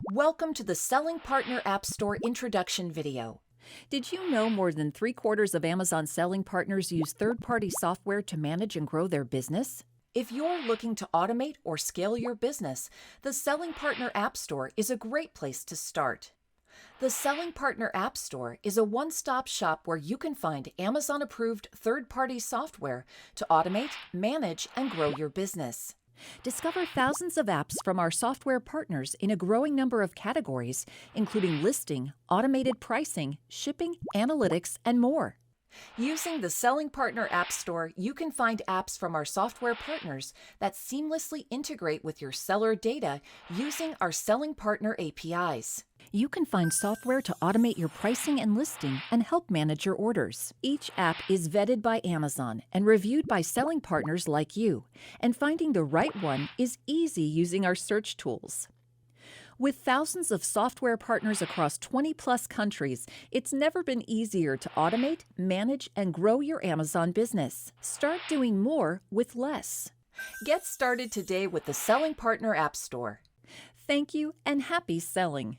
Welcome to the Selling Partner Appstore introduction video. Did you know more than 3/4 of Amazon selling partners use third-party software to manage and grow their business? If you're looking to automate or scale your business, the Selling Partner Appstore is a great place to start. The Selling Partner Appstore is a one-stop shop where you can find Amazon-approved third-party software to automate, manage, and grow your business. Discover thousands of apps from our software partners in a growing number of categories, including listing, automated pricing, shipping, analytics, and more. Using the Selling Partner App Store, you can find apps from our software partners that seamlessly integrate with your seller data using our Selling Partner APIs. You can find software to automate your pricing and listing and help manage your orders. Each app is vetted by Amazon and reviewed by selling partners like you, and finding the right one is easy using our search tools. With thousands of software partners across 20-plus countries, it's never been easier to automate, manage, and grow your Amazon business. Start doing more with less. Get started today with the Selling Partner App Store. Thank you and happy selling.